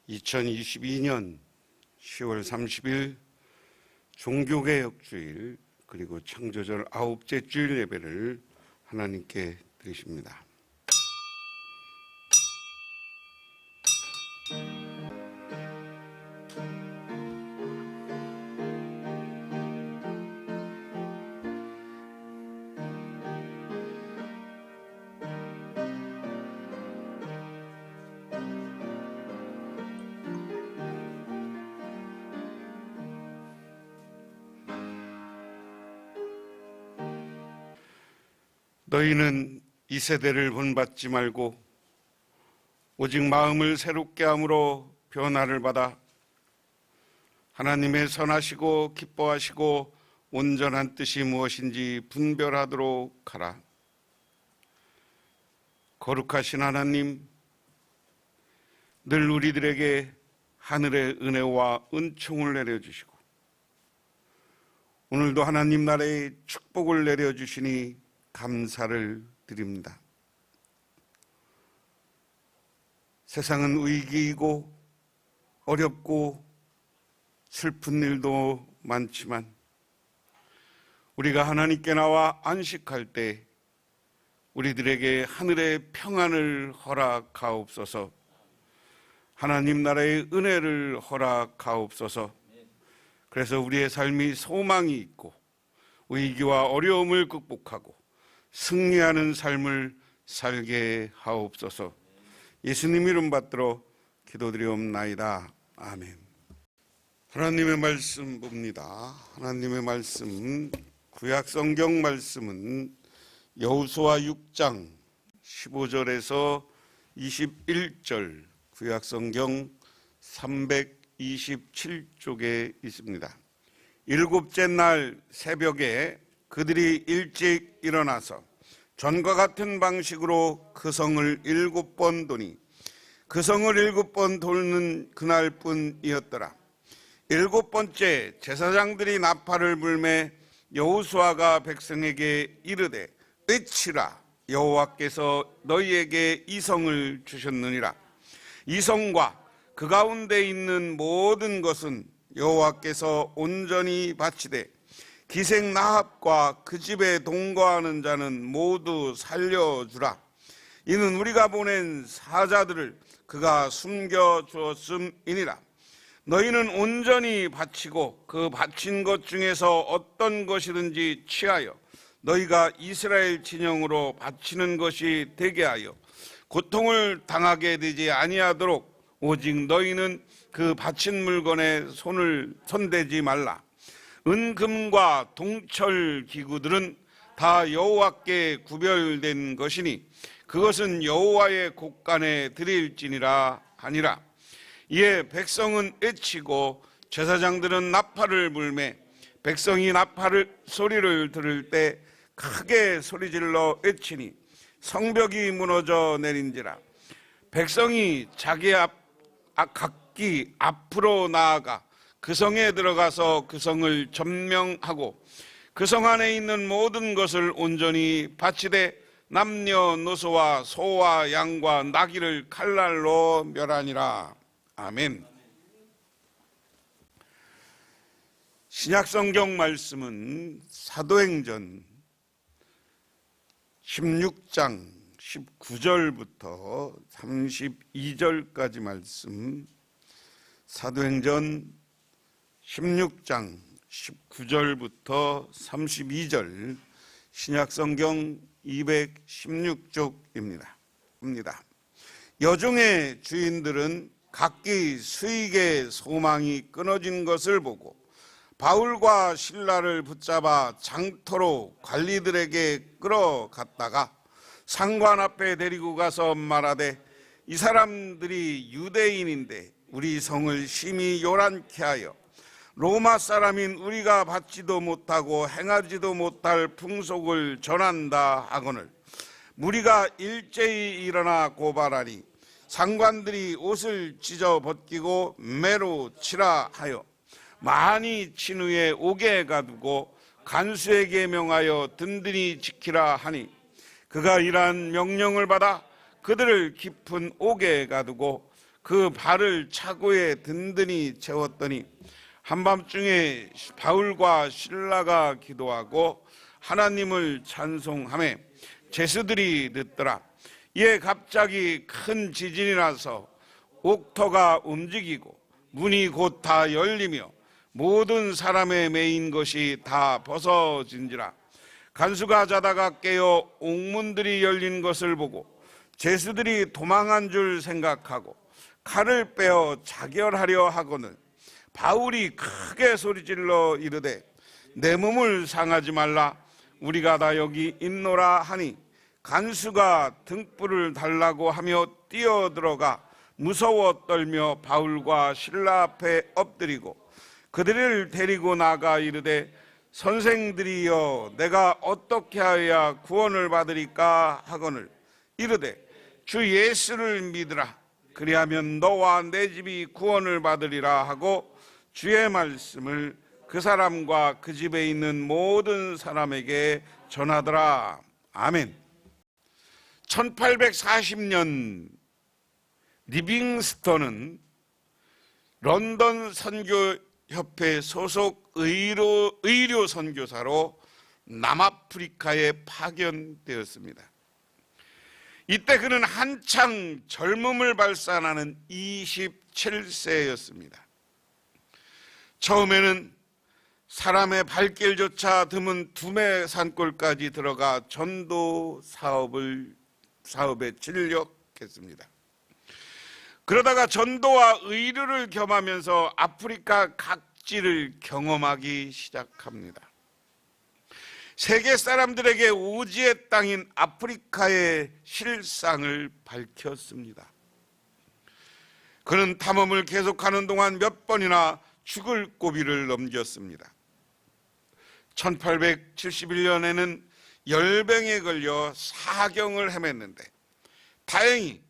2022년 10월 30일 종교개혁주일 그리고 창조절 9째 주일 예배를 하나님께 드리십니다. 너희는 이 세대를 본받지 말고 오직 마음을 새롭게 함으로 변화를 받아 하나님의 선하시고 기뻐하시고 온전한 뜻이 무엇인지 분별하도록 하라. 거룩하신 하나님, 늘 우리들에게 하늘의 은혜와 은총을 내려주시고 오늘도 하나님 나라의 축복을 내려주시니 감사를 드립니다. 세상은 위기이고 어렵고 슬픈 일도 많지만 우리가 하나님께 나와 안식할 때 우리들에게 하늘의 평안을 허락하옵소서, 하나님 나라의 은혜를 허락하옵소서. 그래서 우리의 삶이 소망이 있고 위기와 어려움을 극복하고 승리하는 삶을 살게 하옵소서. 예수님 이름 받들어 기도드리옵나이다. 아멘. 하나님의 말씀 봅니다. 하나님의 말씀, 구약 성경 말씀은 여호수아 6장 15절에서 21절, 구약 성경 327쪽에 있습니다. 일곱째 날 새벽에 그들이 일찍 일어나서 전과 같은 방식으로 그 성을 7번 도니 그 성을 7번 돌는 그날뿐이었더라. 7번째 제사장들이 나팔을 불매 여호수아가 백성에게 이르되 외치라, 여호와께서 너희에게 이 성을 주셨느니라. 이 성과 그 가운데 있는 모든 것은 여호와께서 온전히 바치되 기생 나합과 그 집에 동거하는 자는 모두 살려주라. 이는 우리가 보낸 사자들을 그가 숨겨주었음이니라. 너희는 온전히 바치고 그 바친 것 중에서 어떤 것이든지 취하여 너희가 이스라엘 진영으로 바치는 것이 되게 하여 고통을 당하게 되지 아니하도록 오직 너희는 그 바친 물건에 손대지 말라. 은금과 동철 기구들은 다 여호와께 구별된 것이니 그것은 여호와의 곳간에 드릴지니라 하니라. 이에 백성은 외치고 제사장들은 나팔을 불매 백성이 나팔 소리를 들을 때 크게 소리질러 외치니 성벽이 무너져 내린지라. 백성이 자기 각기 앞으로 나아가 그 성에 들어가서 그 성을 점령하고 그 성 안에 있는 모든 것을 온전히 바치되 남녀노소와 소와 양과 나귀를 칼날로 멸하니라. 아멘. 신약성경 말씀은 사도행전 16장 19절부터 32절까지 말씀, 사도행전 16장 19절부터 32절, 신약성경 216쪽입니다. 여종의 주인들은 각기 수익의 소망이 끊어진 것을 보고 바울과 실라를 붙잡아 장터로 관리들에게 끌어갔다가 상관 앞에 데리고 가서 말하되 이 사람들이 유대인인데 우리 성을 심히 요란케 하여 로마 사람인 우리가 받지도 못하고 행하지도 못할 풍속을 전한다 하거늘 무리가 일제히 일어나 고발하니 상관들이 옷을 찢어 벗기고 매로 치라 하여 많이 친 후에 옥에 가두고 간수에게 명하여 든든히 지키라 하니 그가 이러한 명령을 받아 그들을 깊은 옥에 가두고 그 발을 차고에 든든히 채웠더니 한밤중에 바울과 실라가 기도하고 하나님을 찬송하며 제수들이 듣더라. 이에 갑자기 큰 지진이 나서 옥토가 움직이고 문이 곧 다 열리며 모든 사람의 매인 것이 다 벗어진지라. 간수가 자다가 깨어 옥문들이 열린 것을 보고 제수들이 도망한 줄 생각하고 칼을 빼어 자결하려 하거늘 바울이 크게 소리질러 이르되 내 몸을 상하지 말라. 우리가 다 여기 있노라 하니 간수가 등불을 달라고 하며 뛰어들어가 무서워 떨며 바울과 실라 앞에 엎드리고 그들을 데리고 나가 이르되 선생들이여 내가 어떻게 하여야 구원을 받으리까 하거늘 이르되 주 예수를 믿으라. 그리하면 너와 내 집이 구원을 받으리라 하고 주의 말씀을 그 사람과 그 집에 있는 모든 사람에게 전하더라. 아멘. 1840년 리빙스턴은 런던 선교협회 소속 의료 선교사로 남아프리카에 파견되었습니다. 이때 그는 한창 젊음을 발산하는 27세였습니다. 처음에는 사람의 발길조차 드문 두메 산골까지 들어가 전도 사업에 진력했습니다. 그러다가 전도와 의료를 겸하면서 아프리카 각지를 경험하기 시작합니다. 세계 사람들에게 오지의 땅인 아프리카의 실상을 밝혔습니다. 그는 탐험을 계속하는 동안 몇 번이나 죽을 고비를 넘겼습니다. 1871년에는 열병에 걸려 사경을 헤맸는데 다행히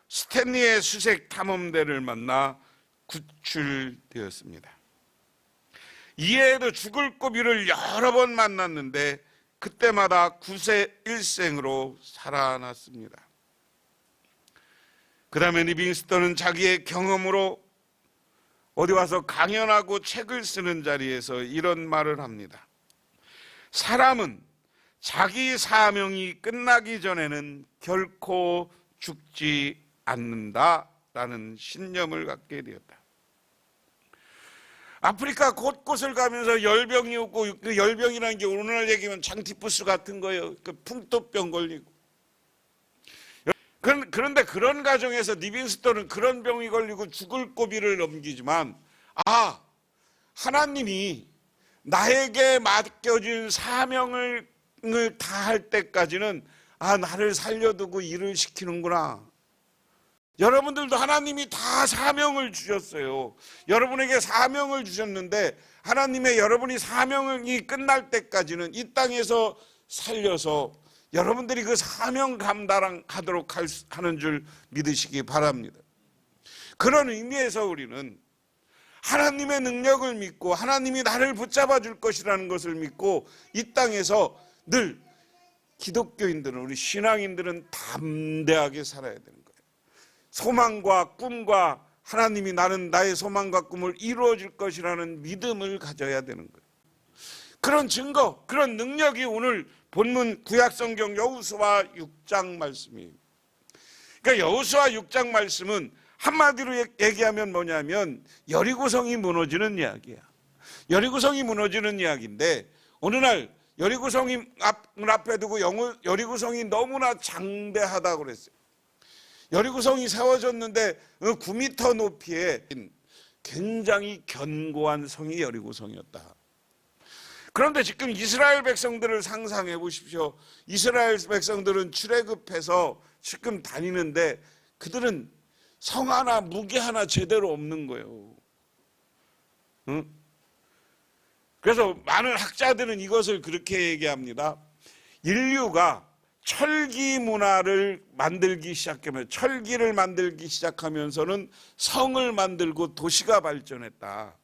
스탠리의 수색 탐험대를 만나 구출되었습니다. 이해에도 죽을 고비를 여러 번 만났는데 그때마다 구세 일생으로 살아났습니다. 그 다음에 리빙스턴은 자기의 경험으로 어디 와서 강연하고 책을 쓰는 자리에서 이런 말을 합니다. 사람은 자기 사명이 끝나기 전에는 결코 죽지 않는다라는 신념을 갖게 되었다. 아프리카 곳곳을 가면서 열병이 오고 그 열병이라는 게 오늘날 얘기하면 장티푸스 같은 거예요. 그 풍토병 걸리고. 그런데 그런 가정에서 리빙스턴은 그런 병이 걸리고 죽을 고비를 넘기지만 하나님이 나에게 맡겨진 사명을 다할 때까지는 나를 살려두고 일을 시키는구나. 여러분들도 하나님이 다 사명을 주셨어요. 여러분에게 사명을 주셨는데 하나님의 여러분이 사명이 끝날 때까지는 이 땅에서 살려서 여러분들이 그 사명 감당하도록 하는 줄 믿으시기 바랍니다. 그런 의미에서 우리는 하나님의 능력을 믿고 하나님이 나를 붙잡아 줄 것이라는 것을 믿고 이 땅에서 늘 기독교인들은, 우리 신앙인들은 담대하게 살아야 되는 거예요. 소망과 꿈과 하나님이 나의 소망과 꿈을 이루어 줄 것이라는 믿음을 가져야 되는 거예요. 그런 증거, 그런 능력이 오늘 본문 구약성경 여호수아 6장 말씀이에요. 그러니까 여호수아 6장 말씀은 한마디로 얘기하면 뭐냐면 여리고성이 무너지는 이야기야. 여리고성이 무너지는 이야기인데 어느 날 여리고성이 앞에 두고 여리고성이 너무나 장대하다고 그랬어요. 여리고성이 세워졌는데 9m 높이에 굉장히 견고한 성이 여리고성이었다. 그런데 지금 이스라엘 백성들을 상상해 보십시오. 이스라엘 백성들은 출애굽해서 지금 다니는데 그들은 성 하나, 무기 하나 제대로 없는 거예요. 응? 그래서 많은 학자들은 이것을 그렇게 얘기합니다. 인류가 철기 문화를 만들기 시작하면, 철기를 만들기 시작하면서는 성을 만들고 도시가 발전했다.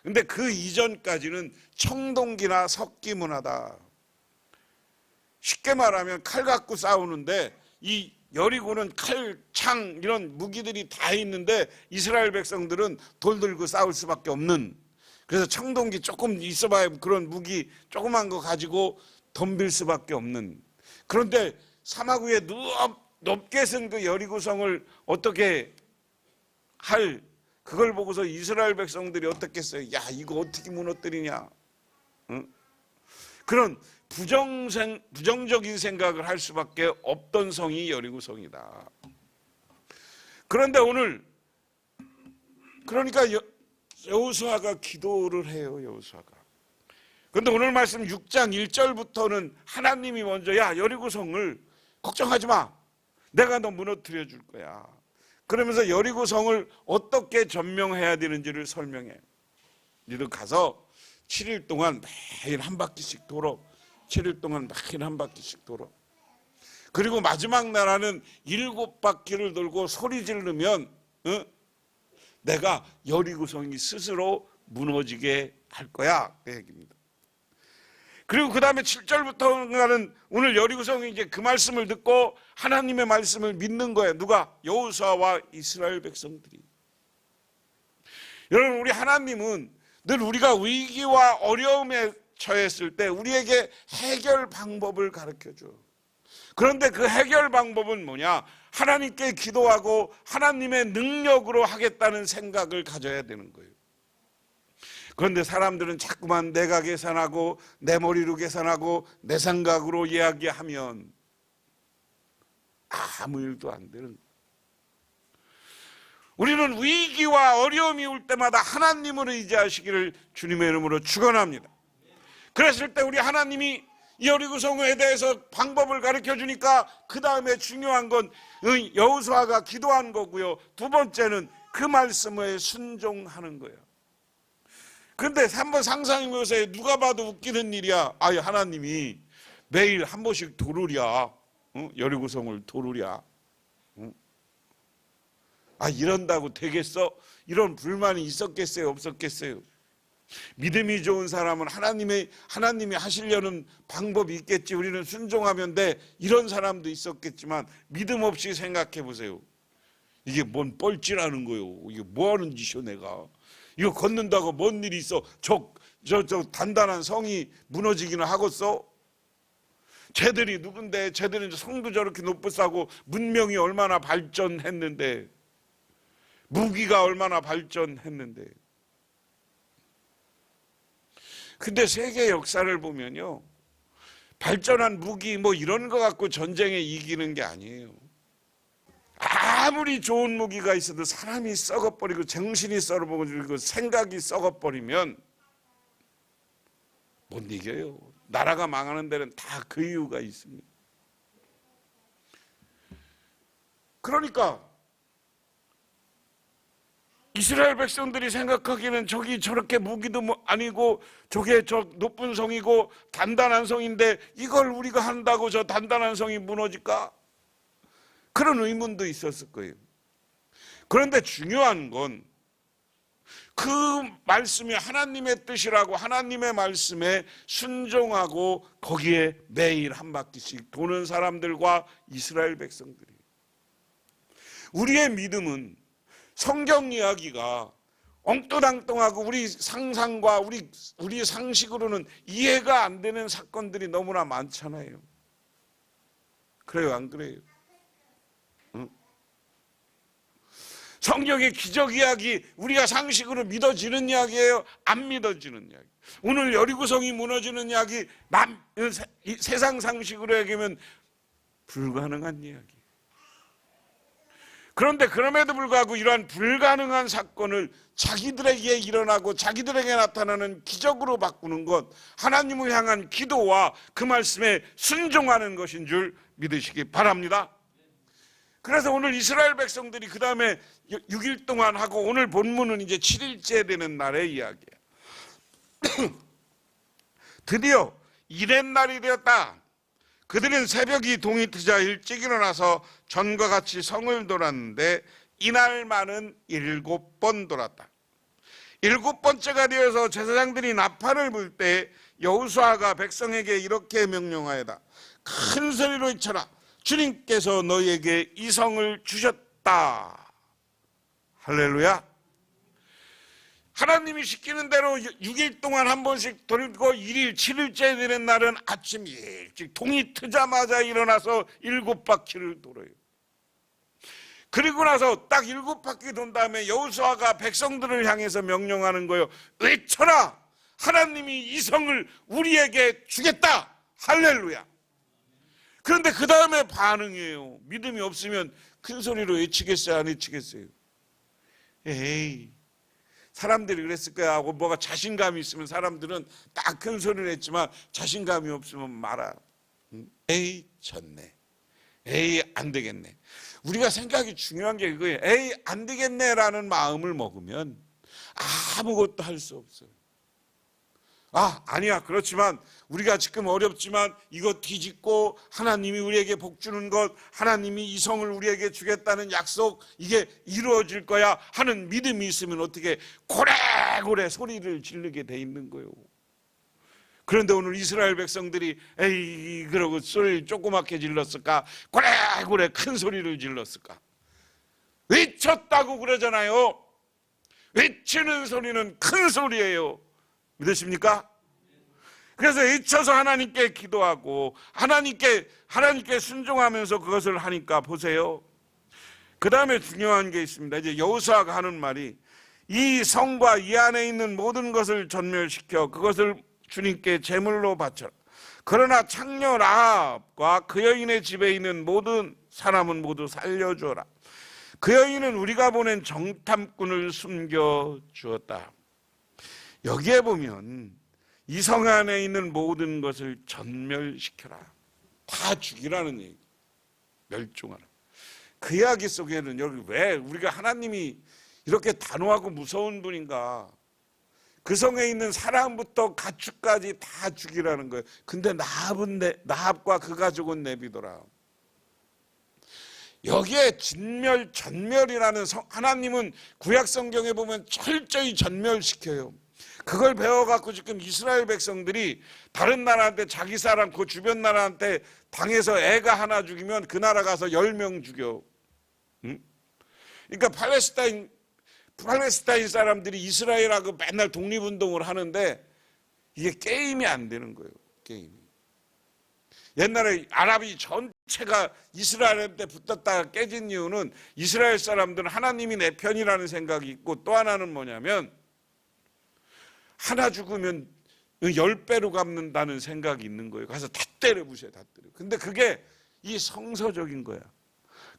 근데 그 이전까지는 청동기나 석기 문화다. 쉽게 말하면 칼 갖고 싸우는데 이 여리고는 칼, 창 이런 무기들이 다 있는데 이스라엘 백성들은 돌 들고 싸울 수밖에 없는, 그래서 청동기 조금 있어봐야 그런 무기 조그만 거 가지고 덤빌 수밖에 없는, 그런데 사막 위에 높게 쓴 그 여리고성을 어떻게 할, 그걸 보고서 이스라엘 백성들이 어떻게 했어요? 야, 이거 어떻게 무너뜨리냐? 응? 그런 부정적인 생각을 할 수밖에 없던 성이 여리고성이다. 그런데 오늘 그러니까 여호수아가 기도를 해요. 여호수아가. 그런데 오늘 말씀 6장 1절부터는 하나님이 먼저 야, 여리고성을 걱정하지 마. 내가 너 무너뜨려 줄 거야. 그러면서 여리고성을 어떻게 점령해야 되는지를 설명해. 너희들 가서 7일 동안 매일 한 바퀴씩 돌아. 7일 동안 매일 한 바퀴씩 돌아. 그리고 마지막 날에는 7바퀴를 돌고 소리 지르면 내가 여리고성이 스스로 무너지게 할 거야. 그 얘기입니다. 그리고 그 다음에 7절부터는 오늘 여리고성이 이제 그 말씀을 듣고 하나님의 말씀을 믿는 거예요. 누가? 여호수아와 이스라엘 백성들이. 여러분, 우리 하나님은 늘 우리가 위기와 어려움에 처했을 때 우리에게 해결 방법을 가르쳐줘. 그런데 그 해결 방법은 뭐냐? 하나님께 기도하고 하나님의 능력으로 하겠다는 생각을 가져야 되는 거예요. 그런데 사람들은 자꾸만 내가 계산하고 내 머리로 계산하고 내 생각으로 이야기하면 아무 일도 안 되는 거예요. 우리는 위기와 어려움이 올 때마다 하나님을 의지하시기를 주님의 이름으로 축원합니다. 그랬을 때 우리 하나님이 여리고성에 대해서 방법을 가르쳐 주니까 그 다음에 중요한 건 여호수아가 기도한 거고요. 두 번째는 그 말씀에 순종하는 거예요. 그런데 한번 상상해 보세요. 누가 봐도 웃기는 일이야. 아유, 하나님이 매일 한 번씩 도르랴, 여리고성을 도르랴. 아, 이런다고 되겠어? 이런 불만이 있었겠어요? 없었겠어요? 믿음이 좋은 사람은 하나님이 하시려는 방법이 있겠지. 우리는 순종하면 돼. 이런 사람도 있었겠지만 믿음 없이 생각해 보세요. 이게 뭔 뻘짓하는 거요? 이게 뭐 하는 짓이요, 내가? 이거 걷는다고 뭔 일이 있어? 저 단단한 성이 무너지기는 하겠어? 쟤들이 누군데? 쟤들은 성도 저렇게 높고 싸고 문명이 얼마나 발전했는데, 무기가 얼마나 발전했는데. 근데 세계 역사를 보면요, 발전한 무기 뭐 이런 거 갖고 전쟁에 이기는 게 아니에요. 아무리 좋은 무기가 있어도 사람이 썩어버리고 정신이 썩어버리고 생각이 썩어버리면 못 이겨요. 나라가 망하는 데는 다 그 이유가 있습니다. 그러니까 이스라엘 백성들이 생각하기에는 저기 저렇게 무기도 아니고 저게 저 높은 성이고 단단한 성인데 이걸 우리가 한다고 저 단단한 성이 무너질까? 그런 의문도 있었을 거예요. 그런데 중요한 건 그 말씀이 하나님의 뜻이라고 하나님의 말씀에 순종하고 거기에 매일 한 바퀴씩 도는 사람들과 이스라엘 백성들이. 우리의 믿음은 성경 이야기가 엉뚱당뚱하고 우리 상상과 우리 상식으로는 이해가 안 되는 사건들이 너무나 많잖아요. 그래요, 안 그래요? 응? 성경의 기적 이야기 우리가 상식으로 믿어지는 이야기예요? 안 믿어지는 이야기. 오늘 여리고성이 무너지는 이야기 세상 상식으로 얘기하면 불가능한 이야기. 그런데 그럼에도 불구하고 이러한 불가능한 사건을 자기들에게 일어나고 자기들에게 나타나는 기적으로 바꾸는 것, 하나님을 향한 기도와 그 말씀에 순종하는 것인 줄 믿으시기 바랍니다. 그래서 오늘 이스라엘 백성들이 그 다음에 6일 동안 하고 오늘 본문은 이제 7일째 되는 날의 이야기예요. 드디어 이튿날이 되었다. 그들은 새벽이 동이 트자 일찍 일어나서 전과 같이 성을 돌았는데 이날만은 7번 돌았다. 7번째가 되어서 제사장들이 나팔을 불 때 여호수아가 백성에게 이렇게 명령하였다. 큰 소리로 외쳐라. 주님께서 너희에게 이성을 주셨다. 할렐루야. 하나님이 시키는 대로 6일 동안 한 번씩 돌리고 1일 7일째 되는 날은 아침 일찍 동이 트자마자 일어나서 7바퀴를 돌아요. 그리고 나서 딱 7바퀴 돈 다음에 여호수아가 백성들을 향해서 명령하는 거예요. 외쳐라! 하나님이 이성을 우리에게 주겠다. 할렐루야. 그런데 그 다음에 반응이에요. 믿음이 없으면 큰 소리로 외치겠어요, 안 외치겠어요? 에이, 사람들이 그랬을 거야 하고 뭐가 자신감이 있으면 사람들은 딱 큰 소리를 했지만 자신감이 없으면 말아. 에이, 졌네. 에이, 안 되겠네. 우리가 생각이 중요한 게 그거예요. 에이, 안 되겠네라는 마음을 먹으면 아무것도 할 수 없어요. 아니야. 그렇지만 우리가 지금 어렵지만 이거 뒤집고 하나님이 우리에게 복 주는 것, 하나님이 이성을 우리에게 주겠다는 약속, 이게 이루어질 거야 하는 믿음이 있으면 어떻게 고래고래 소리를 지르게 돼 있는 거예요. 그런데 오늘 이스라엘 백성들이 에이 그러고 소리를 조그맣게 질렀을까? 고래고래 큰 소리를 질렀을까? 외쳤다고 그러잖아요. 외치는 소리는 큰 소리예요. 믿으십니까? 그래서 외쳐서 하나님께 기도하고 하나님께 순종하면서 그것을 하니까 보세요. 그 다음에 중요한 게 있습니다. 이제 여호수아가 하는 말이 이 성과 이 안에 있는 모든 것을 전멸시켜 그것을 주님께 제물로 바쳐라. 그러나 창녀 라합과 그 여인의 집에 있는 모든 사람은 모두 살려주어라. 그 여인은 우리가 보낸 정탐꾼을 숨겨주었다. 여기에 보면 이 성 안에 있는 모든 것을 전멸시켜라. 다 죽이라는 얘기. 멸종하라. 그 이야기 속에는 여기 왜 우리가 하나님이 이렇게 단호하고 무서운 분인가. 그 성에 있는 사람부터 가축까지 다 죽이라는 거예요. 근데 나합과 그 가족은 내비둬라. 여기에 진멸, 전멸이라는 하나님은 구약 성경에 보면 철저히 전멸시켜요. 그걸 배워갖고 지금 이스라엘 백성들이 다른 나라한테 자기 사람 그 주변 나라한테 당해서 애가 하나 죽이면 그 나라 가서 10명 죽여. 그러니까 팔레스타인 사람들이 이스라엘하고 맨날 독립운동을 하는데 이게 게임이 안 되는 거예요. 게임이. 옛날에 아랍이 전체가 이스라엘한테 붙었다가 깨진 이유는 이스라엘 사람들은 하나님이 내 편이라는 생각이 있고 또 하나는 뭐냐면 하나 죽으면 10배로 갚는다는 생각이 있는 거예요. 가서 다 때려 부셔요. 다 때려. 근데 그게 이 성서적인 거야.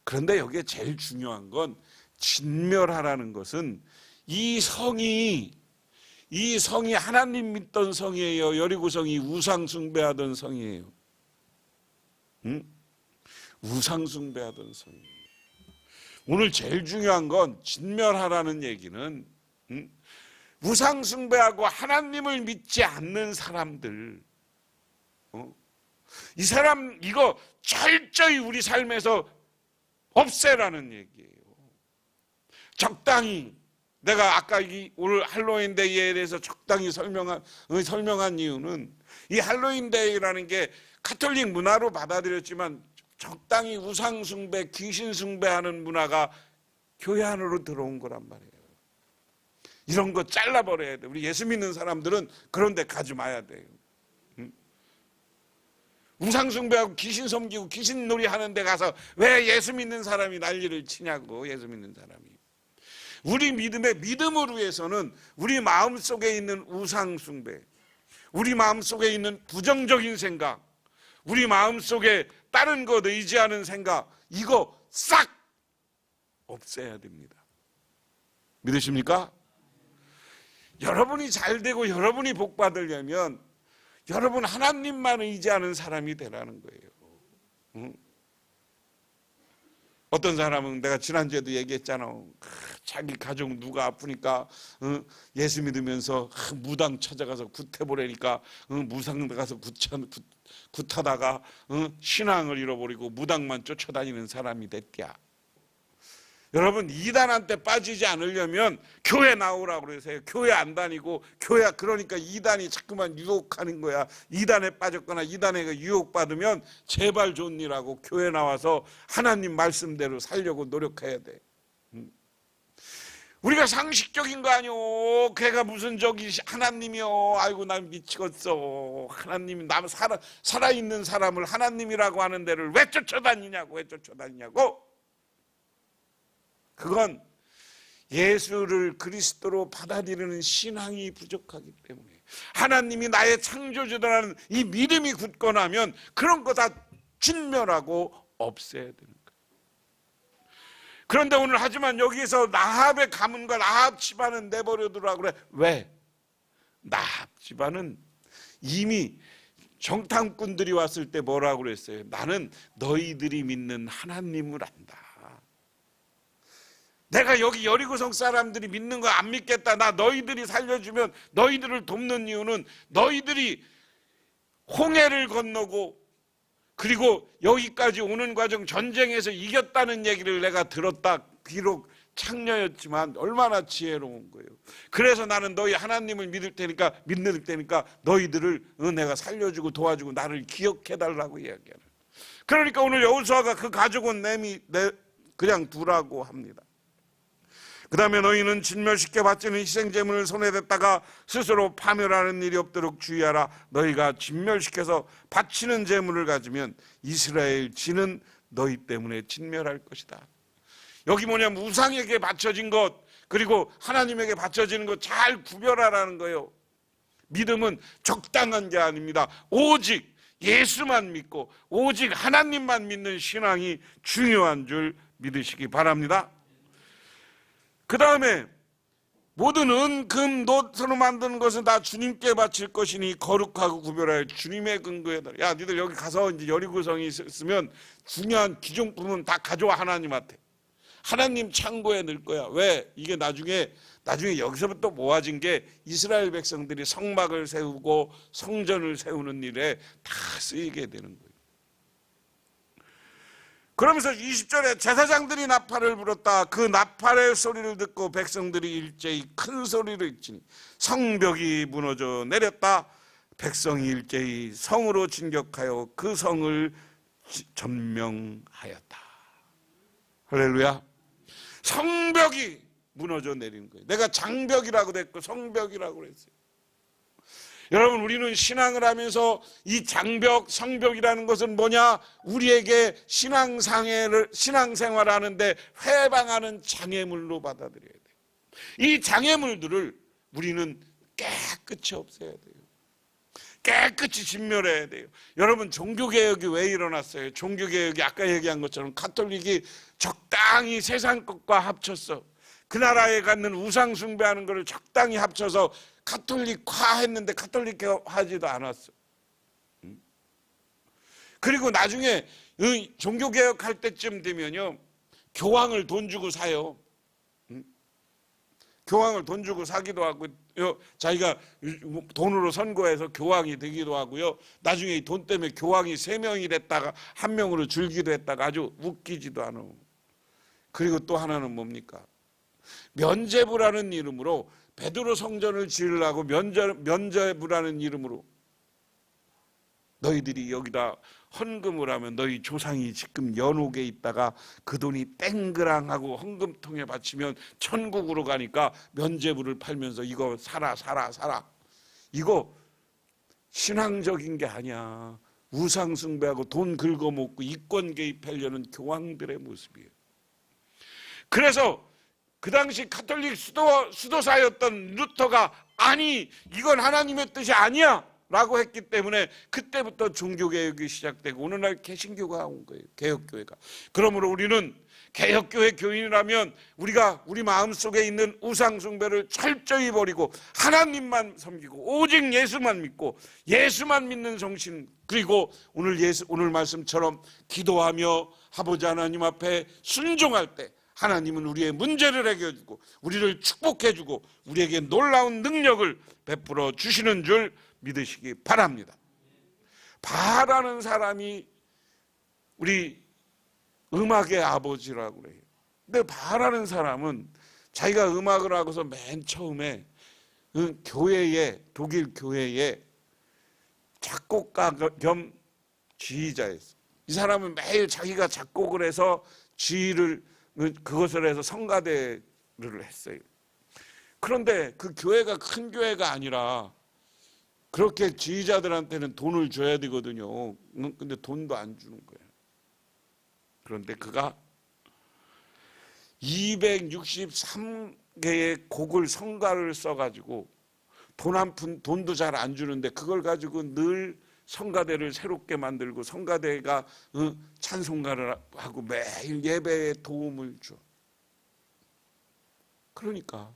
그런데 여기에 제일 중요한 건 진멸하라는 것은 이 성이 하나님 믿던 성이에요. 여리고 성이 우상 숭배하던 성이에요. 우상 숭배하던 성이에요. 오늘 제일 중요한 건 진멸하라는 얘기는 우상 숭배하고 하나님을 믿지 않는 사람들, 이 사람 이거 철저히 우리 삶에서 없애라는 얘기예요. 적당히 내가 아까 오늘 할로윈데이에 대해서 적당히 설명한 이유는 이 할로윈데이라는 게 가톨릭 문화로 받아들였지만 적당히 우상 숭배, 귀신 숭배하는 문화가 교회 안으로 들어온 거란 말이에요. 이런 거 잘라버려야 돼. 우리 예수 믿는 사람들은 그런 데 가지 마야 돼요. 우상 숭배하고 귀신 섬기고 귀신 놀이 하는 데 가서 왜 예수 믿는 사람이 난리를 치냐고. 예수 믿는 사람이. 우리 믿음을 위해서는 우리 마음속에 있는 우상 숭배, 우리 마음속에 있는 부정적인 생각, 우리 마음속에 다른 것 의지하는 생각, 이거 싹 없애야 됩니다. 믿으십니까? 여러분이 잘 되고 여러분이 복 받으려면 여러분 하나님만 의지하는 사람이 되라는 거예요. 어떤 사람은 내가 지난주에도 얘기했잖아. 자기 가족 누가 아프니까 예수 믿으면서 무당 찾아가서 굿해보라니까 무당 가서 굿하다가 신앙을 잃어버리고 무당만 쫓아다니는 사람이 됐디야. 여러분, 이단한테 빠지지 않으려면 교회 나오라고 그러세요. 교회 안 다니고, 교회, 그러니까 이단이 자꾸만 유혹하는 거야. 이단에 빠졌거나 이단에 유혹받으면 제발 좋은 일하고 교회 나와서 하나님 말씀대로 살려고 노력해야 돼. 우리가 상식적인 거 아니오. 걔가 무슨 저기 하나님이요. 아이고 난 미치겠어. 하나님이 살아있는 사람을 하나님이라고 하는 데를 왜 쫓아다니냐고. 그건 예수를 그리스도로 받아들이는 신앙이 부족하기 때문에, 하나님이 나의 창조주라는 이 믿음이 굳고 나면 그런 거 다 진멸하고 없애야 되는 거예요. 그런데 오늘 하지만 여기에서 라합의 가문과 라합 집안은 내버려두라고 그래. 왜? 라합 집안은 이미 정탐꾼들이 왔을 때 뭐라고 그랬어요? 나는 너희들이 믿는 하나님을 안다. 내가 여기 여리고성 사람들이 믿는 거 안 믿겠다. 나 너희들이 살려주면, 너희들을 돕는 이유는 너희들이 홍해를 건너고 그리고 여기까지 오는 과정 전쟁에서 이겼다는 얘기를 내가 들었다. 비록 창녀였지만 얼마나 지혜로운 거예요. 그래서 나는 너희 하나님을 믿을 테니까 너희들을 내가 살려주고 도와주고 나를 기억해달라고 이야기하는. 그러니까 오늘 여호수아가 그 가족은 그냥 두라고 합니다. 그 다음에 너희는 진멸시켜 바치는 희생제물을 손에 댔다가 스스로 파멸하는 일이 없도록 주의하라. 너희가 진멸시켜서 바치는 제물을 가지면 이스라엘 지는 너희 때문에 진멸할 것이다. 여기 뭐냐면 우상에게 바쳐진 것 그리고 하나님에게 바쳐지는 것 잘 구별하라는 거예요. 믿음은 적당한 게 아닙니다. 오직 예수만 믿고 오직 하나님만 믿는 신앙이 중요한 줄 믿으시기 바랍니다. 그 다음에 모든 은, 금, 놋으로 만드는 것은 다 주님께 바칠 것이니 거룩하고 구별하여 주님의 근거에 따라. 야, 니들 여기 가서 이제 여리고성이 있으면 중요한 기존품은 다 가져와. 하나님한테. 하나님 창고에 넣을 거야. 왜? 이게 나중에 여기서부터 모아진 게 이스라엘 백성들이 성막을 세우고 성전을 세우는 일에 다 쓰이게 되는 거예요. 그러면서 20절에 제사장들이 나팔을 불었다. 그 나팔의 소리를 듣고 백성들이 일제히 큰 소리로 일지니 성벽이 무너져 내렸다. 백성이 일제히 성으로 진격하여 그 성을 점령하였다. 할렐루야. 성벽이 무너져 내리는 거예요. 내가 장벽이라고 했고 성벽이라고 그랬어요. 여러분, 우리는 신앙을 하면서 이 장벽, 성벽이라는 것은 뭐냐? 우리에게 신앙생활하는데 회방하는 장애물로 받아들여야 돼요. 이 장애물들을 우리는 깨끗이 없애야 돼요. 깨끗이 진멸해야 돼요. 여러분, 종교개혁이 왜 일어났어요? 종교개혁이 아까 얘기한 것처럼 가톨릭이 적당히 세상 것과 합쳤어. 그 나라에 갖는 우상 숭배하는 것을 적당히 합쳐서 가톨릭화 했는데 가톨릭화하지도 않았어. 그리고 나중에 종교개혁할 때쯤 되면요, 교황을 돈 주고 사요. 교황을 돈 주고 사기도 하고, 자기가 돈으로 선거해서 교황이 되기도 하고요. 나중에 이 돈 때문에 교황이 3명이 됐다가 1명으로 줄기도 했다가 아주 웃기지도 않아. 그리고 또 하나는 뭡니까? 면죄부라는 이름으로 베드로 성전을 지으려고 면죄부라는 이름으로 너희들이 여기다 헌금을 하면 너희 조상이 지금 연옥에 있다가 그 돈이 땡그랑하고 헌금통에 바치면 천국으로 가니까 면죄부를 팔면서 이거 사라. 이거 신앙적인 게 아니야. 우상 숭배하고 돈 긁어먹고 이권 개입하려는 교황들의 모습이에요. 그래서 그 당시 가톨릭 수도사였던 루터가 아니, 이건 하나님의 뜻이 아니야 라고 했기 때문에 그때부터 종교개혁이 시작되고 오늘날 개신교가 온 거예요. 개혁교회가. 그러므로 우리는 개혁교회 교인이라면 우리가 우리 마음속에 있는 우상숭배를 철저히 버리고 하나님만 섬기고 오직 예수만 믿고 예수만 믿는 정신, 그리고 오늘 말씀처럼 기도하며 아버지 하나님 앞에 순종할 때 하나님은 우리의 문제를 해결해주고 우리를 축복해주고 우리에게 놀라운 능력을 베풀어 주시는 줄 믿으시기 바랍니다. 바라는 사람이 우리 음악의 아버지라고 그래요. 근데 바알하는 사람은 자기가 음악을 하고서 맨 처음에 교회에, 독일 교회에 작곡가 겸 지휘자였어. 이 사람은 매일 자기가 작곡을 해서 지휘를, 그것을 해서 성가대를 했어요. 그런데 그 교회가 큰 교회가 아니라 그렇게 지휘자들한테는 돈을 줘야 되거든요. 근데 돈도 안 주는 거예요. 그런데 그가 263개의 곡을 성가를 써가지고 돈도 잘 안 주는데 그걸 가지고 늘 성가대를 새롭게 만들고 성가대가 찬송가를 하고 매일 예배에 도움을 줘. 그러니까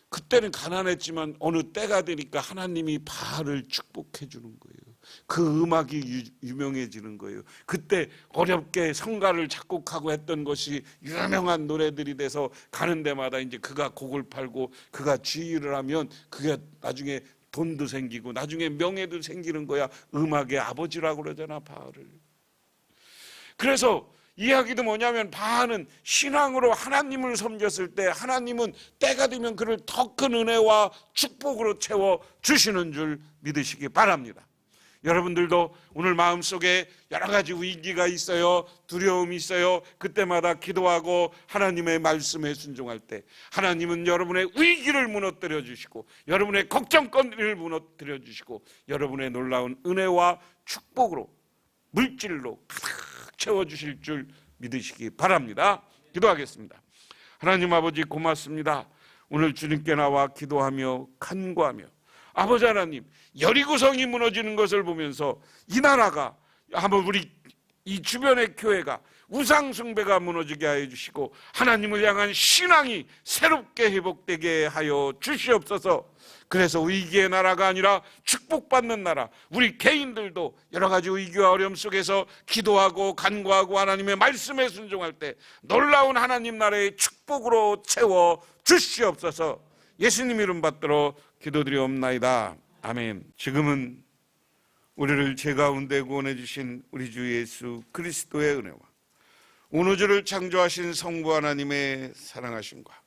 그때는 가난했지만 어느 때가 되니까 하나님이 바알을 축복해 주는 거예요. 그 음악이 유명해지는 거예요. 그때 어렵게 성가를 작곡하고 했던 것이 유명한 노래들이 돼서 가는 데마다 이제 그가 곡을 팔고 그가 지휘를 하면 그게 나중에 돈도 생기고 나중에 명예도 생기는 거야. 음악의 아버지라고 그러잖아, 바알을. 그래서 이야기도 뭐냐면 바알은 신앙으로 하나님을 섬겼을 때 하나님은 때가 되면 그를 더 큰 은혜와 축복으로 채워 주시는 줄 믿으시기 바랍니다. 여러분들도 오늘 마음속에 여러 가지 위기가 있어요. 두려움이 있어요. 그때마다 기도하고 하나님의 말씀에 순종할 때 하나님은 여러분의 위기를 무너뜨려 주시고 여러분의 걱정거리를 무너뜨려 주시고 여러분의 놀라운 은혜와 축복으로 물질로 가득 채워주실 줄 믿으시기 바랍니다. 기도하겠습니다. 하나님 아버지 고맙습니다. 오늘 주님께 나와 기도하며 간구하며 아버지 하나님, 여리고성이 무너지는 것을 보면서 이 나라가, 한번 우리 이 주변의 교회가 우상 숭배가 무너지게 하여 주시고 하나님을 향한 신앙이 새롭게 회복되게 하여 주시옵소서. 그래서 위기의 나라가 아니라 축복받는 나라, 우리 개인들도 여러 가지 위기와 어려움 속에서 기도하고 간구하고 하나님의 말씀에 순종할 때 놀라운 하나님 나라의 축복으로 채워 주시옵소서. 예수님 이름 받들어 기도드리옵나이다. 아멘. 지금은 우리를 죄 가운데 구원해 주신 우리 주 예수 그리스도의 은혜와 온 우주를 창조하신 성부 하나님의 사랑하심과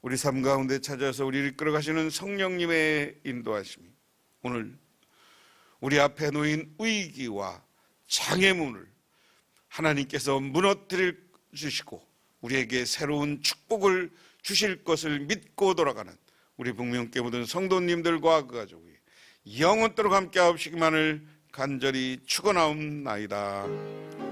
우리 삶 가운데 찾아서 우리를 이끌어 가시는 성령님의 인도하심이 오늘 우리 앞에 놓인 위기와 장애물을 하나님께서 무너뜨려 주시고 우리에게 새로운 축복을 주실 것을 믿고 돌아가는 우리 북명교회 모든 성도님들과 그 가족이 영원토록 함께 하옵시기만을 간절히 축원하옵나이다.